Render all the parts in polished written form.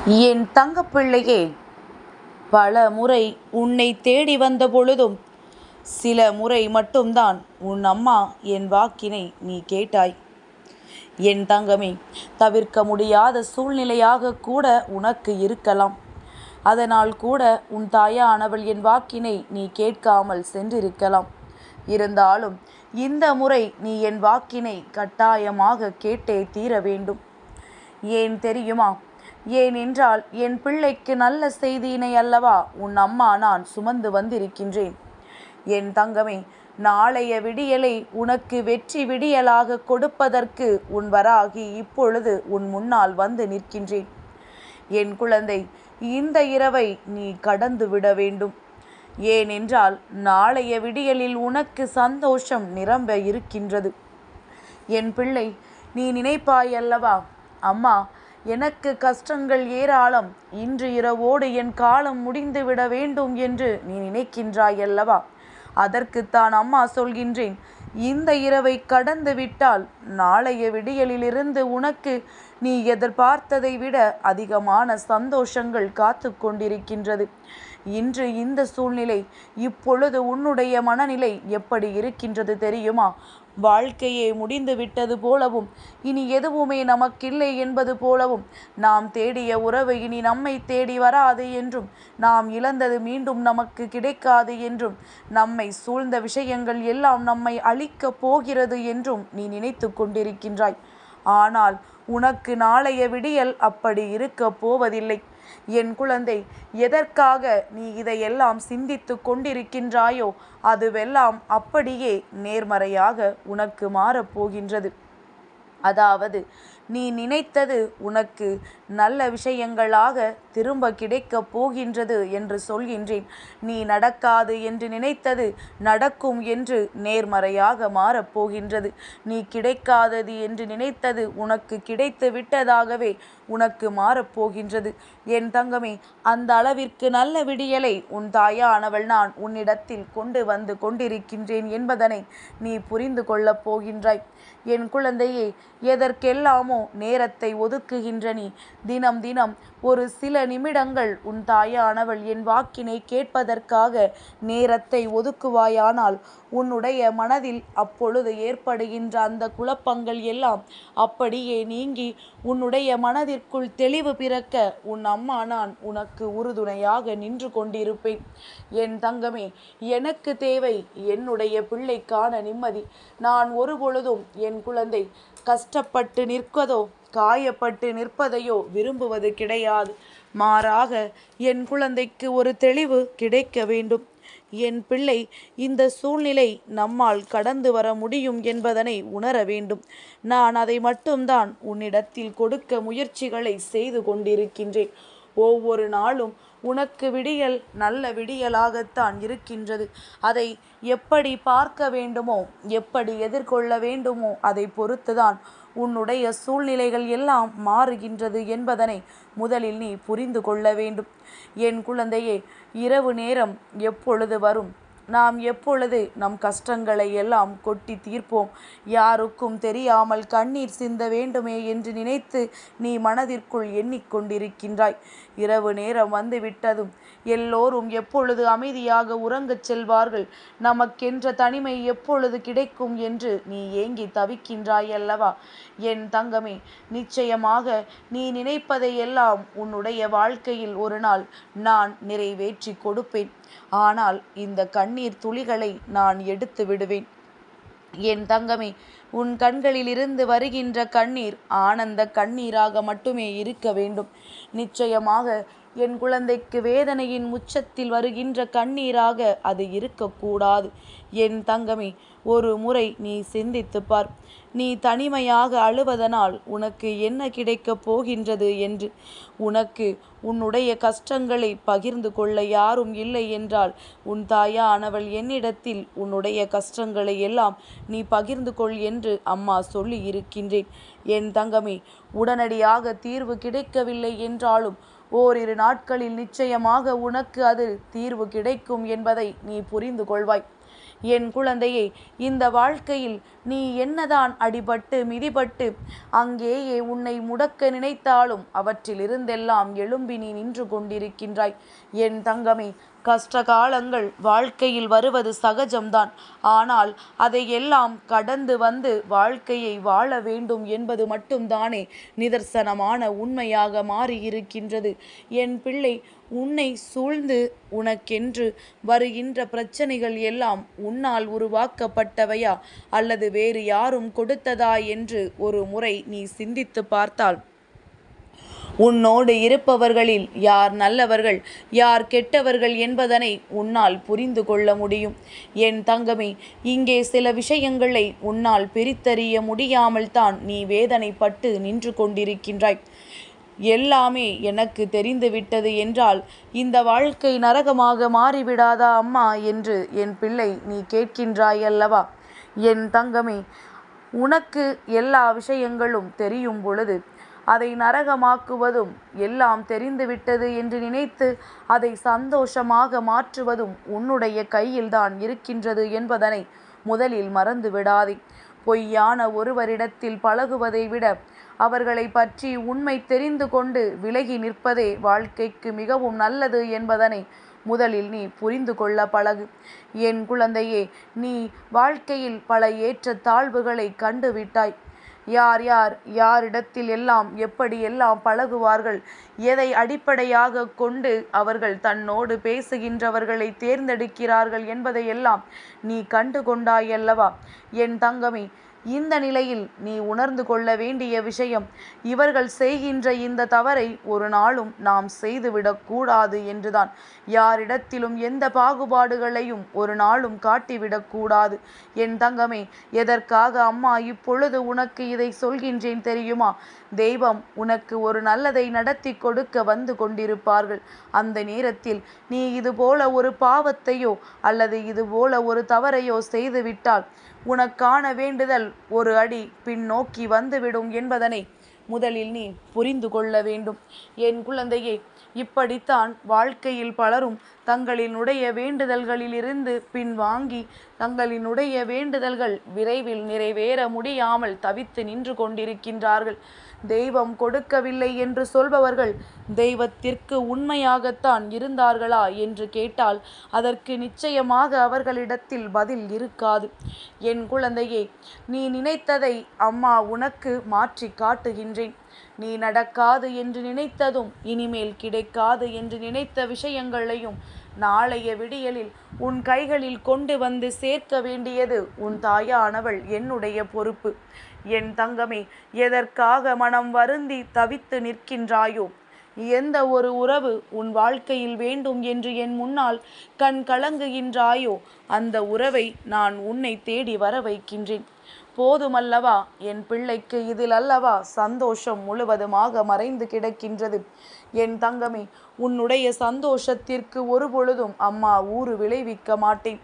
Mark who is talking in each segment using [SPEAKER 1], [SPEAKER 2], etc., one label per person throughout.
[SPEAKER 1] என் தங்கப்பிள்ளையே, பல முறை உன்னை தேடி வந்த பொழுதும் சில முறை மட்டும்தான் உன் அம்மா என் வாக்கினை நீ கேட்டாய். என் தங்கமே, தவிர்க்க முடியாத சூழ்நிலையாக கூட உனக்கு இருக்கலாம். அதனால் கூட உன் தாயானவள் என் வாக்கினை நீ கேட்காமல் சென்றிருக்கலாம். இருந்தாலும் இந்த முறை நீ என் வாக்கினை கட்டாயமாக கேட்டே தீர வேண்டும். ஏன் தெரியுமா? ஏனென்றால் என் பிள்ளைக்கு நல்ல செய்தியினை அல்லவா உன் அம்மா நான் சுமந்து வந்திருக்கின்றேன். என் தங்கமே, நாளைய விடியலை உனக்கு வெற்றி விடியலாக கொடுப்பதற்கு உன் வராகி இப்பொழுது உன் முன்னால் வந்து நிற்கின்றேன். என் குழந்தை, இந்த இரவை நீ கடந்து விட வேண்டும். ஏனென்றால் நாளைய விடியலில் உனக்கு சந்தோஷம் நிரம்ப இருக்கின்றது. என் பிள்ளை, நீ நினைப்பாயல்லவா, அம்மா எனக்கு கஷ்டங்கள் ஏராளம், இன்று இரவோடு என் காலம் முடிந்துவிட வேண்டும் என்று நீ நினைக்கின்றாயல்லவா? அதற்குத்தான் அம்மா சொல்கின்றேன், இந்த இரவை கடந்து விட்டால் நாளைய விடியலிலிருந்து உனக்கு நீ எதிர்பார்த்ததை விட அதிகமான சந்தோஷங்கள் காத்து கொண்டிருக்கின்றது. இன்று இந்த சூழ்நிலை, இப்பொழுது உன்னுடைய மனநிலை எப்படி இருக்கின்றது தெரியுமா? வாழ்க்கையே முடிந்து விட்டது போலவும், இனி எதுவுமே நமக்கில்லை என்பது போலவும், நாம் தேடிய உறவு இனி நம்மை தேடி வராது என்றும், நாம் இழந்தது மீண்டும் நமக்கு கிடைக்காது என்றும், நம்மை சூழ்ந்த விஷயங்கள் எல்லாம் நம்மை அழிக்கப் போகிறது என்றும் நீ நினைத்து கொண்டிருக்கின்றாய். ஆனால் உனக்கு நாளைய விடியல் அப்படி இருக்கப் போவதில்லை. என் குழந்தை, எதற்காக நீ இதையெல்லாம் சிந்தித்து கொண்டிருக்கின்றாயோ அதுவெல்லாம் அப்படியே நேர்மறையாக உனக்கு மாறப்போகின்றது. அதாவது நீ நினைத்தது உனக்கு நல்ல விஷயங்களாக திரும்ப கிடைக்கப் போகின்றது என்று சொல்கின்றேன். நீ நடக்காது என்று நினைத்தது நடக்கும் என்று நேர்மறையாக மாறப்போகின்றது. நீ கிடைக்காதது என்று நினைத்தது உனக்கு கிடைத்து விட்டதாகவே உனக்கு மாறப்போகின்றது. என் தங்கமே, அந்த அளவிற்கு நல்ல விடியலை உன் தாயானவள் நான் உன்னிடத்தில் கொண்டு வந்து கொண்டிருக்கின்றேன் என்பதனை நீ புரிந்து கொள்ளப் போகின்றாய். என் குழந்தையே, எதற்கெல்லாமோ நேரத்தை ஒதுக்குகின்ற நீ தினம் தினம் ஒரு சில நிமிடங்கள் உன் தாயானவள் என் வாக்கினை கேட்பதற்காக நேரத்தை ஒதுக்குவாயானால் உன்னுடைய மனதில் அப்பொழுது ஏற்படுகின்ற அந்த குழப்பங்கள் எல்லாம் அப்படியே நீங்கி உன்னுடைய மனதிற்குள் தெளிவு பிறக்க உன் அம்மா நான் உனக்கு உறுதுணையாக நின்று கொண்டிருப்பேன். என் தங்கமே, எனக்கு தேவை என்னுடைய பிள்ளைக்கான நிம்மதி. நான் ஒரு பொழுதும் என் குழந்தை கஷ்டப்பட்டு நிற்கதோ காயப்பட்டு நிற்பதையோ விரும்புவது கிடையாது. மாறாக என் குழந்தைக்கு ஒரு தெளிவு கிடைக்க வேண்டும். என் பிள்ளை இந்த சூழ்நிலை நம்மால் கடந்து வர முடியும் என்பதனை உணர வேண்டும். நான் அதை மட்டும்தான் உன்னிடத்தில் கொடுக்க முயற்சிகளை செய்து கொண்டிருக்கின்றேன். ஒவ்வொரு நாளும் உனக்கு விடியல் நல்ல விடியலாகத்தான் இருக்கின்றது. அதை எப்படி பார்க்க வேண்டுமோ, எப்படி எதிர்கொள்ள வேண்டுமோ அதை பொறுத்துதான் உன்னுடைய சூழ்நிலைகள் எல்லாம் மாறுகின்றது என்பதனை முதலில் நீ புரிந்து கொள்ள வேண்டும். என் குழந்தையே, இரவு நேரம் எப்பொழுது வரும்? நாம் எப்பொழுது நம் கஷ்டங்களை எல்லாம் கொட்டி தீர்ப்போம்? யாருக்கும் தெரியாமல் கண்ணீர் சிந்த வேண்டுமே என்று நினைத்து நீ மனதிற்குள் எண்ணிக்கொண்டிருக்கின்றாய். இரவு நேரம் வந்துவிட்டதும் எல்லோரும் எப்பொழுது அமைதியாக உறங்கச் செல்வார்கள், நமக்கென்ற தனிமை எப்பொழுது கிடைக்கும் என்று நீ ஏங்கி தவிக்கின்றாய் அல்லவா? என் தங்கமே, நிச்சயமாக நீ நினைப்பதை எல்லாம் உன்னுடைய வாழ்க்கையில் ஒரு நாள் நான் நிறைவேற்றி கொடுப்பேன். ஆனால் இந்த கண்ணீர் துளிகளை நான் எடுத்து விடுவேன். என் தங்கமே, உன் கண்களிலிருந்து வருகின்ற கண்ணீர் ஆனந்த கண்ணீராக மட்டுமே இருக்க வேண்டும். நிச்சயமாக என் குழந்தைக்கு வேதனையின் உச்சத்தில் வருகின்ற கண்ணீராக அது இருக்கக்கூடாது. என் தங்கமே, ஒரு முறை நீ சிந்தித்து பார். நீ தனிமையாக அழுவதனால் உனக்கு என்ன கிடைக்கப் போகின்றது என்று. உனக்கு உன்னுடைய கஷ்டங்களை பகிர்ந்து கொள்ள யாரும் இல்லை என்றால் உன் தாயானவள் என்னிடத்தில் உன்னுடைய கஷ்டங்களை எல்லாம் நீ பகிர்ந்து கொள் என்று அம்மா சொல்லி இருக்கின்றேன். என் தங்கமே, உடனடியாக தீர்வு கிடைக்கவில்லை என்றாலும் ஓரிரு நாட்களில் நிச்சயமாக உனக்கு அது தீர்வு கிடைக்கும் என்பதை நீ புரிந்து கொள்வாய். என் குழந்தையே, இந்த வாழ்க்கையில் நீ என்னதான் அடிபட்டு மிதிபட்டு அங்கேயே உன்னை முடக்க நினைத்தாலும் அவற்றிலிருந்தெல்லாம் எழும்பி நீ நின்று கொண்டிருக்கின்றாய். என் தங்கமே, கஷ்ட காலங்கள் வாழ்க்கையில் வருவது சகஜம்தான். ஆனால் அதையெல்லாம் கடந்து வந்து வாழ்க்கையை வாழ வேண்டும் என்பது மட்டும்தானே நிதர்சனமான உண்மையாக மாறியிருக்கின்றது. என் பிள்ளை, உன்னை சூழ்ந்து உனக்கென்று வருகின்ற பிரச்சனைகள் எல்லாம் உன்னால் உருவாக்கப்பட்டவையா அல்லது வேறு யாரும் கொடுத்ததா என்று ஒரு முறை நீ சிந்தித்து பார்த்தால் உன்னோடு இருப்பவர்களில் யார் நல்லவர்கள் யார் கெட்டவர்கள் என்பதனை உன்னால் புரிந்து கொள்ள முடியும். என் தங்கமே, இங்கே சில விஷயங்களை உன்னால் பிரித்தறிய முடியாமல் தான் நீ வேதனைப்பட்டு நின்று கொண்டிருக்கின்றாய். எல்லாமே எனக்கு தெரிந்துவிட்டது என்றால் இந்த வாழ்க்கை நரகமாக மாறிவிடாதா அம்மா என்று என் பிள்ளை நீ கேட்கின்றாய் அல்லவா? என் தங்கமே, உனக்கு எல்லா விஷயங்களும் தெரியும் பொழுது அதை நரகமாக்குவதும் எல்லாம் தெரிந்துவிட்டது என்று நினைத்து அதை சந்தோஷமாக மாற்றுவதும் உன்னுடைய கையில்தான் இருக்கின்றது என்பதனை முதலில் மறந்து விடாதே. பொய்யான ஒருவரிடத்தில் பழகுவதை விட அவர்களை பற்றி உண்மை தெரிந்து கொண்டு விலகி நிற்பதே வாழ்க்கைக்கு மிகவும் நல்லது என்பதனை முதலில் நீ புரிந்து கொள்ள பழகு. என் குழந்தையே, நீ வாழ்க்கையில் பல ஏற்ற தாழ்வுகளை கண்டுவிட்டாய். யார் யார் யாரிடத்தில் எல்லாம் எப்படியெல்லாம் பழகுவார்கள், எதை அடிப்படையாக கொண்டு அவர்கள் தன்னோடு பேசுகின்றவர்களை தேர்ந்தெடுக்கிறார்கள் என்பதையெல்லாம் நீ கண்டு கொண்டாயல்லவா? என் தங்கமே, இந்த நிலையில் நீ உணர்ந்து கொள்ள வேண்டிய விஷயம், இவர்கள் செய்கின்ற இந்த தவறை ஒரு நாளும் நாம் செய்துவிடக்கூடாது என்றுதான். யாரிடத்திலும் எந்த பாகுபாடுகளையும் ஒரு நாளும் காட்டிவிடக்கூடாது. என் தங்கமே, எதற்காக அம்மா இப்பொழுது உனக்கு இதை சொல்கின்றேன் தெரியுமா? தெய்வம் உனக்கு ஒரு நல்லதை நடத்தி கொடுக்க வந்து கொண்டிருப்பார்கள். அந்த நேரத்தில் நீ இதுபோல ஒரு பாவத்தையோ அல்லது இதுபோல ஒரு தவறையோ செய்துவிட்டால் உனக்கான வேண்டுதல் ஒரு அடி பின்னோக்கி வந்துவிடும் என்பதனை முதலில் நீ புரிந்து கொள்ள வேண்டும். என் குழந்தையே, இப்படித்தான் வாழ்க்கையில் பலரும் தங்களினுடைய வேண்டுதல்களிலிருந்து பின்வாங்கி தங்களினுடைய வேண்டுதல்கள் விரைவில் நிறைவேற முடியாமல் தவித்து நின்று கொண்டிருக்கின்றார்கள். தெய்வம் கொடுக்கவில்லை என்று சொல்பவர்கள் தெய்வத்திற்கு உண்மையாகத்தான் இருந்தார்களா என்று கேட்டால் அதற்கு நிச்சயமாக அவர்களிடத்தில் பதில் இருக்காது. என் குழந்தையே, நீ நினைத்ததை அம்மா உனக்கு மாற்றி காட்டுகின்றேன். நீ நடக்காது என்று நினைத்ததும் இனிமேல் கிடைக்காது என்று நினைத்த விஷயங்களையும் நாளைய விடியலில் உன் கைகளில் கொண்டு வந்து சேர்க்க வேண்டியது உன் தாயானவள் என்னுடைய பொறுப்பு. என் தங்கமே, எதற்காக மனம் வருந்தி தவித்து நிற்கின்றாயோ, எந்த ஒரு உறவு உன் வாழ்க்கையில் வேண்டும் என்று என் முன்னால் கண் கலங்குகின்றாயோ அந்த உறவை நான் உன்னை தேடி வர வைக்கின்றேன். போதுமல்லவா என் பிள்ளைக்கு? இதில் அல்லவா சந்தோஷம் முழுவதுமாக மறைந்து கிடக்கின்றது. என் தங்கமே, உன்னுடைய சந்தோஷத்திற்கு ஒரு பொழுதும் அம்மா ஊறு விளைவிக்க மாட்டேன்.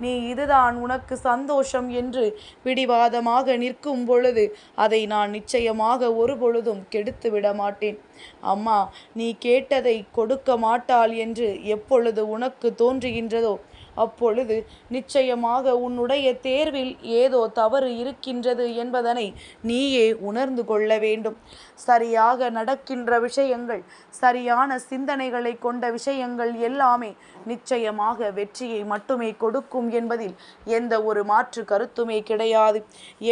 [SPEAKER 1] நீ இதுதான் உனக்கு சந்தோஷம் என்று பிடிவாதமாக நிற்கும் பொழுது அதை நான் நிச்சயமாக ஒரு பொழுதும் கெடுத்து விட மாட்டேன். அம்மா நீ கேட்டதை கொடுக்க மாட்டாள் என்று எப்பொழுது உனக்கு தோன்றுகின்றதோ அப்பொழுது நிச்சயமாக உன்னுடைய தேர்வில் ஏதோ தவறு இருக்கின்றது என்பதனை நீயே உணர்ந்து கொள்ள வேண்டும். சரியாக நடக்கின்ற விஷயங்கள், சரியான சிந்தனைகளை கொண்ட விஷயங்கள் எல்லாமே நிச்சயமாக வெற்றியை மட்டுமே கொடுக்கும் என்பதில் எந்த ஒரு மாற்று கருத்துமே கிடையாது.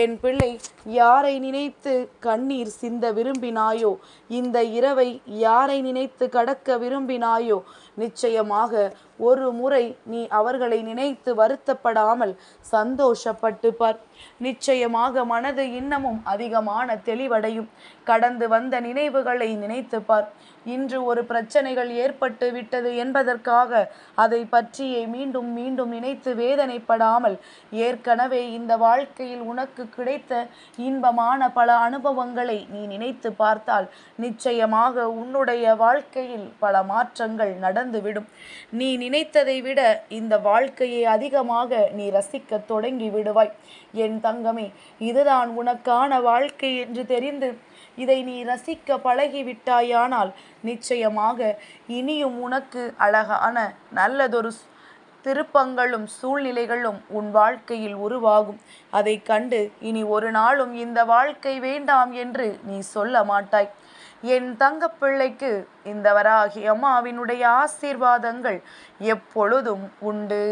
[SPEAKER 1] என் பிள்ளை, யாரை நினைத்து கண்ணீர் சிந்த விரும்பினாயோ, இந்த இரவை யாரை நினைத்து கடக்க விரும்பினாயோ, நிச்சயமாக ஒரு முறை நீ அவர்களை நினைத்து வருத்தப்படாமல் சந்தோஷப்பட்டு பார். நிச்சயமாக மனது இன்னமும் அதிகமான தெளிவடையும். கடந்து வந்த நினைவுகளை நினைத்து பார். இன்று ஒரு பிரச்சனைகள் ஏற்பட்டு விட்டது என்பதற்காக அதை பற்றியே மீண்டும் மீண்டும் நினைத்து வேதனைப்படாமல் ஏற்கனவே இந்த வாழ்க்கையில் உனக்கு கிடைத்த இன்பமான பல அனுபவங்களை நீ நினைத்து பார்த்தால் நிச்சயமாக உன்னுடைய வாழ்க்கையில் பல மாற்றங்கள் நடந்துவிடும். நீ நினைத்ததை விட இந்த வாழ்க்கையை அதிகமாக நீ ரசிக்க தொடங்கி விடுவாய். என் தங்கமே, இதுதான் உனக்கான வாழ்க்கை என்று தெரிந்து இதை நீ ரசிக்க பழகிவிட்டாயானால் நிச்சயமாக இனியும் உனக்கு அழகான நல்லதொரு திருப்பங்களும் சூழ்நிலைகளும் உன் வாழ்க்கையில் உருவாகும். அதை கண்டு இனி ஒரு நாளும் இந்த வாழ்க்கை வேண்டாம் என்று நீ சொல்ல மாட்டாய். என் தங்கப்பிள்ளைக்கு இந்த வராகி அம்மாவினுடைய ஆசீர்வாதங்கள் எப்பொழுதும் உண்டு.